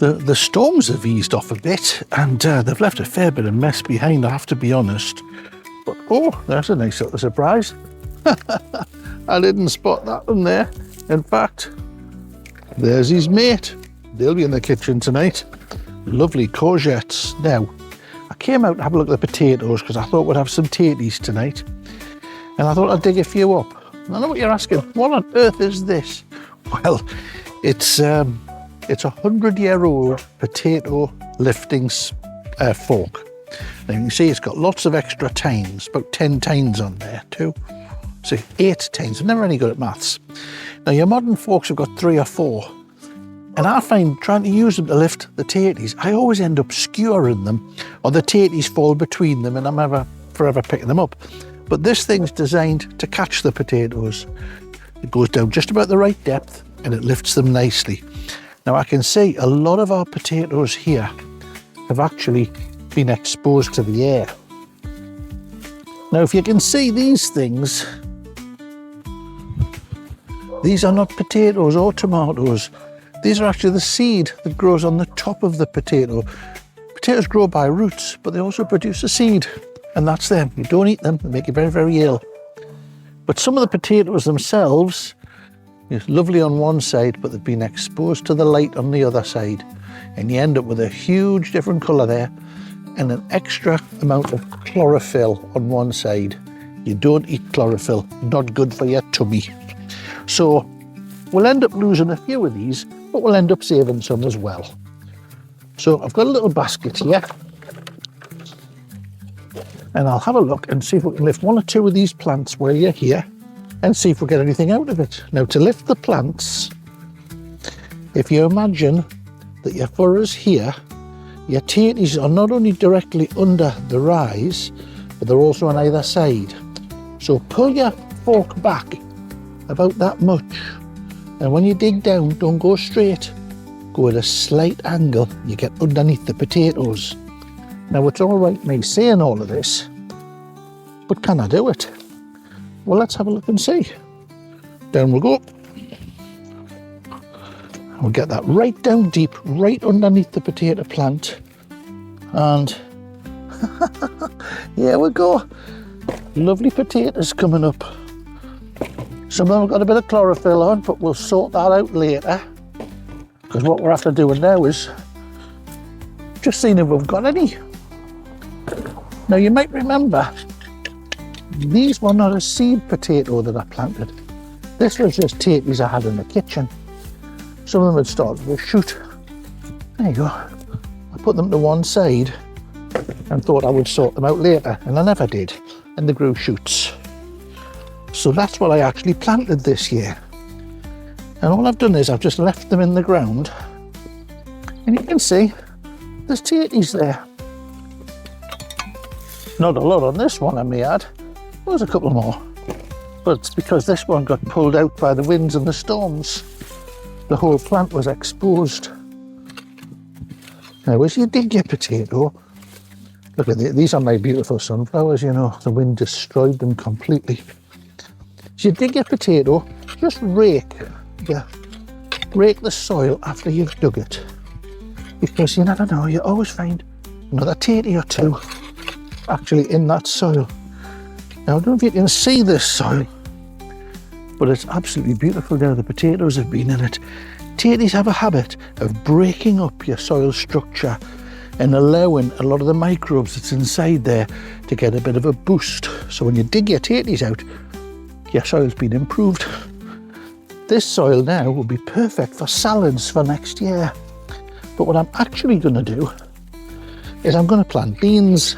The storms have eased off a bit, and they've left a fair bit of mess behind, I have to be honest. But oh, there's a nice little surprise. I didn't spot that one there. In fact, there's his mate. They'll be in the kitchen tonight. Lovely courgettes. Now, I came out to have a look at the potatoes because I thought we'd have some tatties tonight. And I thought I'd dig a few up. I know what you're asking. What on earth is this? Well, it's a 100-year-old potato lifting fork. Now you can see it's got lots of extra tines, about 10 tines on there too. So 8 tines. I'm never any good at maths. Now your modern forks have got 3 or 4. And I find trying to use them to lift the tatties, I always end up skewering them, or the tatties fall between them and I'm forever picking them up. But this thing's designed to catch the potatoes. It goes down just about the right depth and it lifts them nicely. Now I can see a lot of our potatoes here have actually been exposed to the air. Now if you can see these things, these are not potatoes or tomatoes. These are actually the seed that grows on the top of the potato. Potatoes grow by roots, but they also produce a seed, and that's them. You don't eat them, they make you very, very ill. But some of the potatoes themselves, it's lovely on one side, but they've been exposed to the light on the other side. And you end up with a huge different colour there and an extra amount of chlorophyll on one side. You don't eat chlorophyll, not good for your tummy. So we'll end up losing a few of these, but we'll end up saving some as well. So I've got a little basket here and I'll have a look and see if we can lift 1 or 2 of these plants where you're here and see if we get anything out of it. Now to lift the plants, if you imagine that your furrows here, your tatties are not only directly under the rise, but they're also on either side. So pull your fork back about that much. And when you dig down, don't go straight. Go at a slight angle. You get underneath the potatoes. Now it's all right me saying all of this, but can I do it? Well, let's have a look and see. Down we'll go. We'll get that right down deep, right underneath the potato plant. And here we go. Lovely potatoes coming up. Some of them have got a bit of chlorophyll on, but we'll sort that out later. Because what we're after doing now is just seeing if we've got any. Now you might remember, these were not a seed potato that I planted. This was just tatties I had in the kitchen. Some of them had started to shoot. There you go. I put them to one side and thought I would sort them out later, and I never did. And they grew shoots. So that's what I actually planted this year. And all I've done is I've just left them in the ground. And you can see there's tatties there. Not a lot on this one, I may add. There's a couple more. But it's because this one got pulled out by the winds and the storms. The whole plant was exposed. Now, as you dig your potato, look at these are my beautiful sunflowers, you know, the wind destroyed them completely. As you dig your potato, just rake the soil after you've dug it. Because you never know, you always find another tatty or 2 actually in that soil. Now, I don't know if you can see this soil, but it's absolutely beautiful now. The potatoes have been in it. Tatties have a habit of breaking up your soil structure and allowing a lot of the microbes that's inside there to get a bit of a boost. So when you dig your tatties out, your soil's been improved. This soil now will be perfect for salads for next year. But what I'm actually going to do is I'm going to plant beans.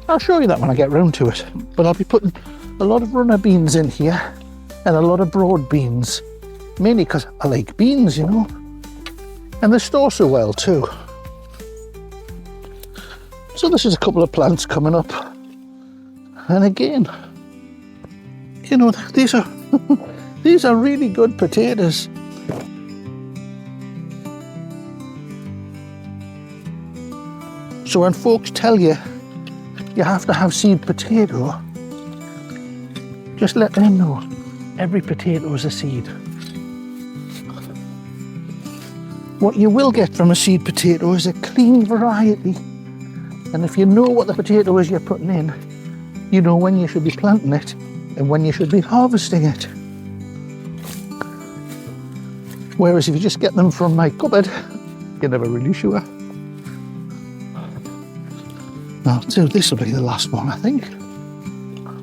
I'll show you that when I get round to it. But I'll be putting a lot of runner beans in here and a lot of broad beans. Mainly because I like beans, you know. And they store so well too. So this is a couple of plants coming up. And again, you know, these are these are really good potatoes. So when folks tell you you have to have seed potato, just let them know every potato is a seed. What you will get from a seed potato is a clean variety. And if you know what the potato is you're putting in, you know when you should be planting it and when you should be harvesting it. Whereas if you just get them from my cupboard, you're never really sure. Now, so this will be the last one, I think.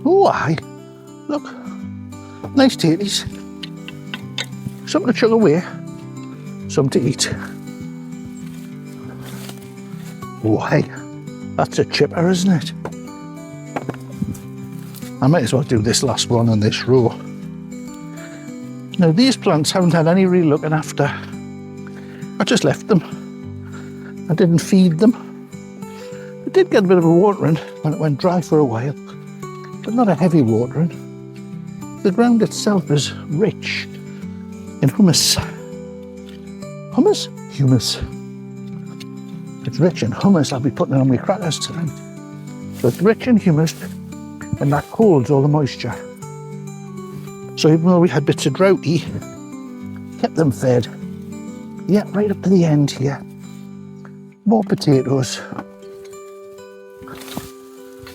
Oh, aye. Look. Nice tatties. Something to chuck away. Some to eat. Oh, hey. That's a chipper, isn't it? I might as well do this last one in this row. Now, these plants haven't had any real looking after. I just left them. I didn't feed them. I did get a bit of a watering when it went dry for a while, but not a heavy watering. The ground itself is rich in humus. Humus? Humus. It's rich in humus. I'll be putting it on my crackers tonight. So it's rich in humus, and that holds all the moisture. So even though we had bits of droughty, kept them fed. Yeah, right up to the end here. More potatoes.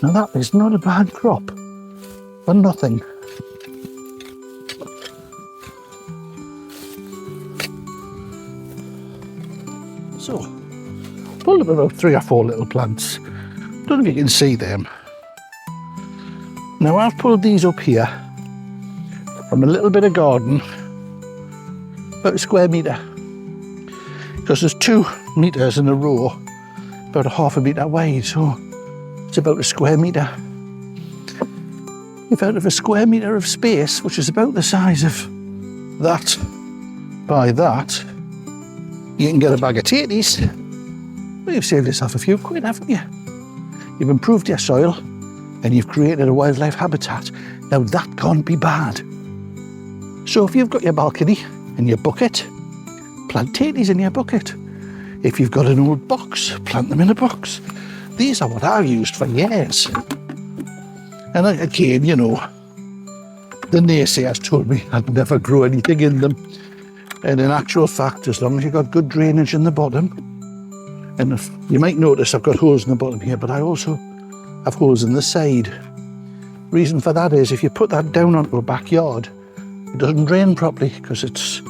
Now that is not a bad crop for nothing. So, pulled up about 3 or 4 little plants. Don't know if you can see them. Now I've pulled these up here from a little bit of garden, about a square metre, because there's 2 metres in a row, about a half a metre wide, so it's about a square metre. If out of a square metre of space, which is about the size of that by that, you can get a bag of tatties, well, you've saved yourself a few quid, haven't you? You've improved your soil and you've created a wildlife habitat. Now that can't be bad. So if you've got your balcony and your bucket, plant tatties in your bucket. If you've got an old box, plant them in a box. These are what I've used for years. And again, you know, the naysayers told me I'd never grow anything in them. And in actual fact, as long as you've got good drainage in the bottom, and if, you might notice I've got holes in the bottom here, but I also have holes in the side. Reason for that is if you put that down onto a backyard, it doesn't drain properly because it's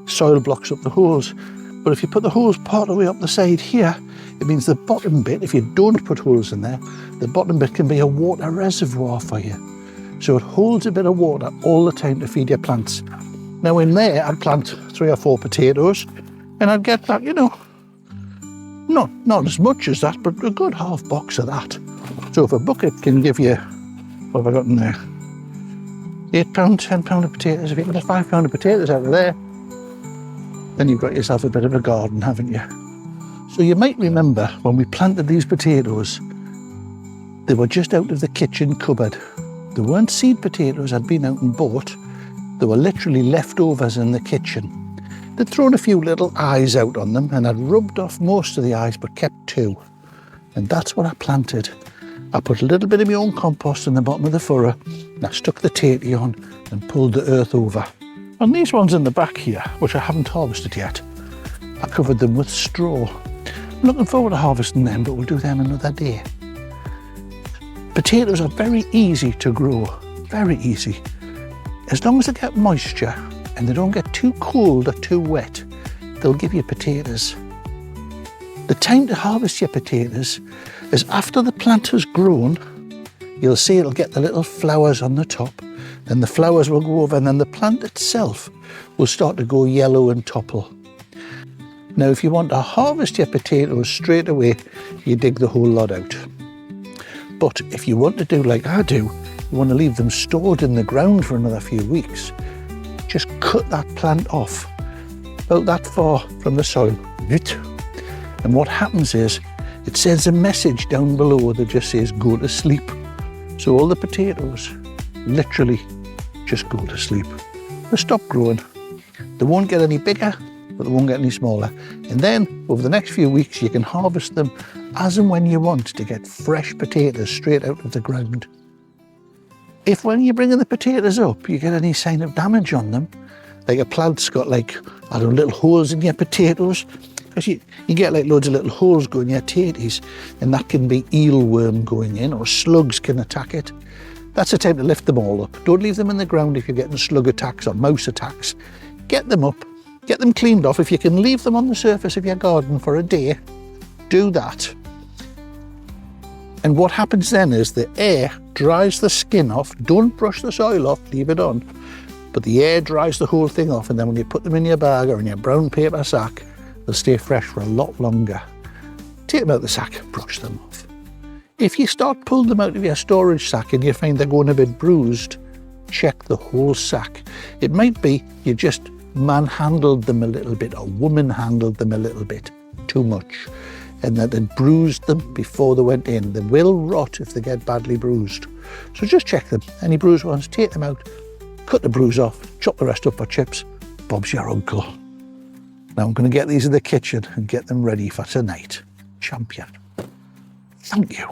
soil blocks up the holes. But if you put the holes part of the way up the side here, it means the bottom bit, if you don't put holes in there, the bottom bit can be a water reservoir for you. So it holds a bit of water all the time to feed your plants. Now in there, I'd plant 3 or 4 potatoes and I'd get that, you know, not as much as that, but a good half box of that. So if a bucket can give you, what have I got in there? £8, £10 of potatoes. If you get a £5 of potatoes out of there, then you've got yourself a bit of a garden, haven't you? So you might remember when we planted these potatoes, they were just out of the kitchen cupboard. They weren't seed potatoes I'd been out and bought. They were literally leftovers in the kitchen. They'd thrown a few little eyes out on them and I'd rubbed off most of the eyes but kept 2. And that's what I planted. I put a little bit of my own compost in the bottom of the furrow and I stuck the tatty on and pulled the earth over. And these ones in the back here, which I haven't harvested yet, I covered them with straw. I'm looking forward to harvesting them, but we'll do them another day. Potatoes are very easy to grow, very easy. As long as they get moisture and they don't get too cold or too wet, they'll give you potatoes. The time to harvest your potatoes is after the plant has grown. You'll see it'll get the little flowers on the top, then the flowers will go over and then the plant itself will start to go yellow and topple. Now if you want to harvest your potatoes straight away, you dig the whole lot out. But if you want to do like I do, you want to leave them stored in the ground for another few weeks, just cut that plant off, about that far from the soil. And what happens is, it sends a message down below that just says, go to sleep. So all the potatoes literally just go to sleep. They stop growing. They won't get any bigger, but they won't get any smaller. And then over the next few weeks, you can harvest them as and when you want to get fresh potatoes straight out of the ground. If when you're bringing the potatoes up, you get any sign of damage on them, like a plant's got like, I don't know, little holes in your potatoes. Because you get like loads of little holes going in your tatties, and that can be eelworm going in, or slugs can attack it. That's the time to lift them all up. Don't leave them in the ground if you're getting slug attacks or mouse attacks. Get them up, get them cleaned off. If you can leave them on the surface of your garden for a day, do that. And what happens then is the air dries the skin off. Don't brush the soil off, leave it on. But the air dries the whole thing off, and then when you put them in your bag or in your brown paper sack, they'll stay fresh for a lot longer. Take them out of the sack, brush them off. If you start pulling them out of your storage sack and you find they're going a bit bruised, check the whole sack. It might be you just manhandled them a little bit, or woman-handled them a little bit too much, and that had bruised them before they went in. They will rot if they get badly bruised. So just check them. Any bruised ones, take them out, cut the bruise off, chop the rest up for chips. Bob's your uncle. Now I'm going to get these in the kitchen and get them ready for tonight. Champion. Thank you.